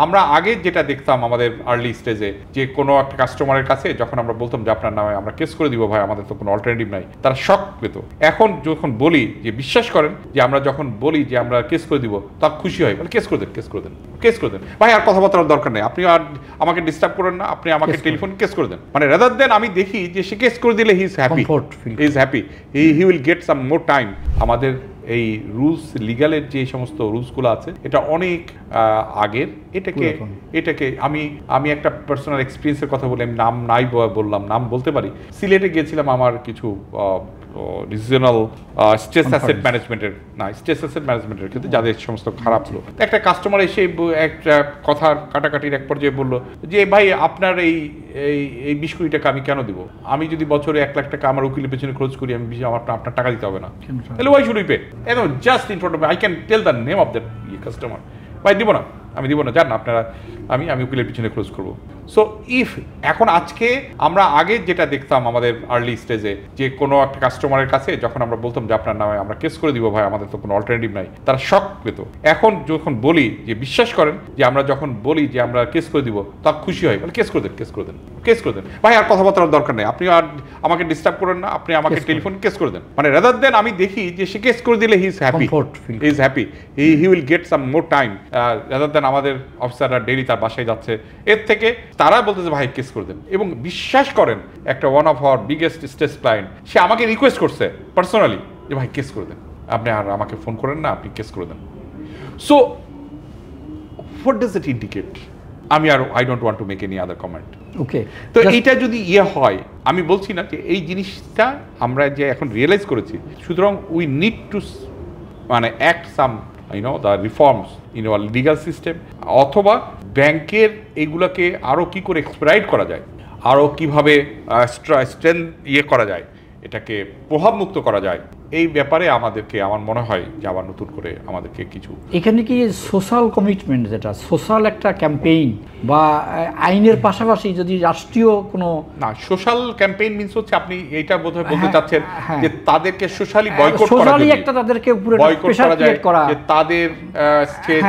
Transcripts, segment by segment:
আমরা আগে যেটা দেখতাম আমাদের আর্লি স্টেজে যে কোনো একটা কাস্টমারের কাছে যখন আমরা বলতাম যে আপনার নামে আমরা কেস করে দিব ভাই, আমাদের তো কোনো অল্টারনেটিভ নাই, তারা শক পেত। এখন যখন বলি যে বিশ্বাস করেন যে আমরা যখন বলি যে আমরা কেস করে দিব, তা খুশি হয়, বলে কেস করে দেন, কেস করে দেন, কেস করে দেন ভাই, আর কথাবার্তার দরকার নেই, আপনি আর আমাকে ডিস্টার্ব করেন না, আপনি আমাকে টেলিফোন কেস করে দেন। মানে রাদার দেন আমি দেখি যে সে কেস করে দিলে he is happy, he is happy, he will get some more time. আমাদের এই রুলস লিগালের যে সমস্ত রুলসগুলো আছে এটা অনেক আগের। এটাকে আমি একটা পার্সোনাল এক্সপিরিয়েন্সের কথা বলি, আমি নাম নাই বললাম, নাম বলতে পারি। সিলেটে গিয়েছিলাম আমার কিছু রিজিওনাল স্ট্রেস অ্যাসেট ম্যানেজমেন্টের ক্ষেত্রে যাদের সমস্ত খারাপ লোক, একটা কাস্টমার এসে একটা কথার কাটাকাটির এক পর্যায়ে বললো যে ভাই আপনার এই 20 কোটি টাকা আমি কেন দিব, আমি যদি বছরে 1 লাখ টাকা আমার উকিলের পেছনে খরচ করি, আমি আপনার টাকা দিতে হবে না, তাহলে ওয়াই শুড উই পে? একদম just in front of I can tell the name of that customer, ভাই দিব না, আমি দিব না, জান আপনারা, আমি উকিলের পিছনে ক্লোজ করবো। সো ইফ এখন আজকে আমরা আগে যেটা দেখতাম আমাদের আর্লি স্টেজে যে কোনো একটা কাস্টমারের কাছে যখন আমরা বলতাম যে আপনার নামে আমরা কেস করে দিব ভাই, আমাদের তো কোনো অল্টারনেটিভ নাই, তারা শক পেত। এখন যখন বলি যে বিশ্বাস করেন যে আমরা যখন বলি যে আমরা কেস করে দিব, তা খুশি হয়, বলে কেস করে দেন, কেস করে দেন, কেস করে দেন ভাই, আর কথাবার্তার দরকার নেই, আপনি আর আমাকে ডিস্টার্ব করেন না, আপনি আমাকে টেলিফোন কেস করে দেন। মানে রাদার দেন আমি দেখি যে সে কেস করে দিলে he is happy, he is happy, he will get some more time, rather than আমাদের অফিসাররা ডেইলি তার বাসায় যাচ্ছে। এর থেকে তারা বলতেছে ভাই কেস করে দেন। এবং বিশ্বাস করেন একটা one of our biggest stage client, সে আমাকে রিকোয়েস্ট করছে পার্সোনালি যে ভাই কেস করে দেন, আপনি আর আমাকে ফোন করেন না, আপনি কেস করে দেন। So what does it indicate? আমি আর I don't want to make any other comment. Okay, তো এইটা যদি হয়, আমি বলছি না যে এই জিনিসটা আমরা যে এখন রিয়েলাইজ করেছি, সুতরাং উই নিড টু মানে act some the reforms in our legal system, অথবা ব্যাংকের এইগুলোকে আরও কী করে এক্সপ্রাইট করা যায়, আরও কীভাবে স্ট্রেংথ করা যায়, এটাকে প্রভাবমুক্ত করা যায়, এই ব্যাপারে আমাদেরকে, আমার মনে হয় যে আবার নতুন করে আমাদেরকে কিছু এখানে কি সোশ্যাল কমিটমেন্ট, যেটা সোশ্যাল একটা ক্যাম্পেইন বা আইনের পাশাপাশি যদি রাষ্ট্রীয় কোনো না, সোশ্যাল ক্যাম্পেইন মিন্স হচ্ছে আপনি এইটা বোধহয় বলতে চাচ্ছেন যে তাদেরকে সোশ্যালি বয়কট করা যায়, একটা তাদেরকে উপরে বয়কট করা যায়, যে তাদের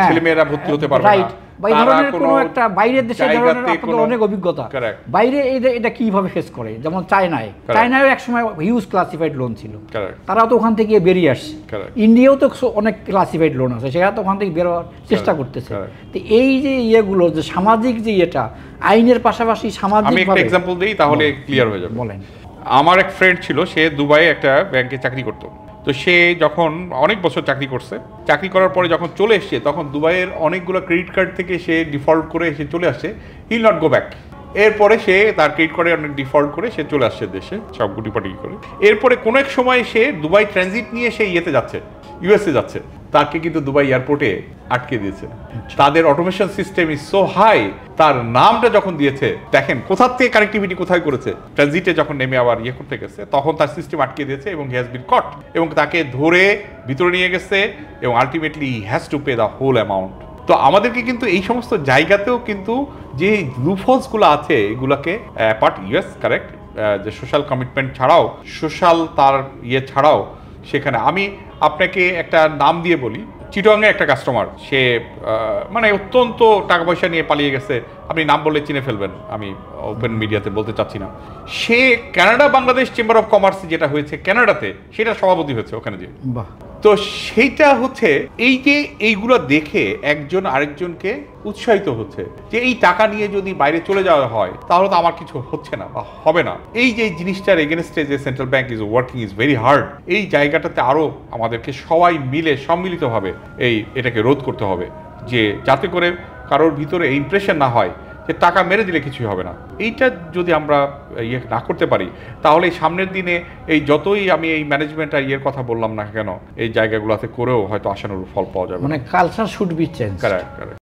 ছেলেমেয়েরা ভর্তি হতে পারবে না, বা এই ধরনের কোনো একটা বাইরের দেশে আপনাদের অনেক অভিজ্ঞতা, বাইরে এটা কিভাবে ফেস করে, যেমন চায়নায় এক সময় হিউজ ক্লাসিফাইড লোন ছিল, তারা তো ওখান থেকে বেরিয়ে আসছে। ইন্ডিয়াও তো অনেক ক্লাসিফাইড লোন আছে, সেটা তো ওখান থেকে বেরোয়ার চেষ্টা করতেছে। তো এই যে ইয়েগুলো, যে সামাজিক যে এটা আইনের পাশাপাশি সামাজিক, আমি একটা এক্সাম্পল দিই তাহলে ক্লিয়ার হয়ে যাবে। বলেন। আমার এক ফ্রেন্ড ছিল, সে দুবাইয়ে একটা ব্যাংকে চাকরি করতো। তো সে যখন অনেক বছর চাকরি করছে, চাকরি করার পরে যখন চলে এসছে, তখন দুবাইয়ের অনেকগুলো ক্রেডিট কার্ড থেকে সে ডিফল্ট করে এসে চলে আসছে, হি নট গো ব্যাক। এরপরে সে তার ক্রেডিট কার্ডে অনেক ডিফল্ট করে সে চলে আসছে দেশে, সব গুটিপাটি করে। এরপরে কোনো এক সময় সে দুবাই ট্রানজিট নিয়ে সে যাচ্ছে, ইউএসএ যাচ্ছে, তাকে কিন্তু দুবাই এয়ারপোর্টে আটকে দিয়েছে। তাদের automation system is so high, তার নামটা যখন দিয়েছে, দেখেন কোথা থেকে কানেক্টিভিটি কোথায় করেছে, ট্রানজিটে যখন নেমে আবার করতে গেছে, তখন তার সিস্টেম আটকে দিয়েছে এবং হি হ্যাজ বিন কট, এবং তাকে ধরে ভিতরে নিয়ে গেছে, এবং ultimately he has to pay the whole amount. তো আমাদেরকে কিন্তু এই সমস্ত জায়গাতেও কিন্তু যে লুফলসগুলো আছে, এগুলোকে পার্ট ইয়েস কারেক্ট, যে সোশ্যাল কমিটমেন্ট ছাড়াও, সোশ্যাল তার ছাড়াও, সেখানে আমি আপনাকে একটা নাম দিয়ে বলি, চিটংয়ে একটা কাস্টমার, সে মানে অত্যন্ত টাকা পয়সা নিয়ে পালিয়ে গেছে, আপনি নাম বললে চিনে ফেলবেন, আমি ওপেন মিডিয়াতে বলতে চাচ্ছি না। সে Canada Bangladesh chamber of commerce যেটা হয়েছে কানাডাতে, সেটা সভাপতি হয়েছে ওখানে যে। তো সেইটা হচ্ছে এই যে এইগুলো দেখে একজন আরেকজনকে উৎসাহিত হচ্ছে যে এই টাকা নিয়ে যদি বাইরে চলে যাওয়া হয় তাহলে তো আমার কিছু হচ্ছে না বা হবে না। এই যে জিনিসটার এগেনস্টে যে central bank is working is very hard, এই জায়গাটাতে আরও আমাদেরকে সবাই মিলে সম্মিলিতভাবে এটাকে রোধ করতে হবে, যে যাতে করে কারোর ভিতরে ইমপ্রেশন না হয় যে টাকা মেরে দিলে কিছুই হবে না। এইটা যদি আমরা না করতে পারি, তাহলে সামনের দিনে এই যতই আমি এই ম্যানেজমেন্ট আর কথা বললাম না কেন, এই জায়গাগুলোতে করেও হয়তো আশানুরূপ ফল পাওয়া যাবে। মানে culture should be change. Correct.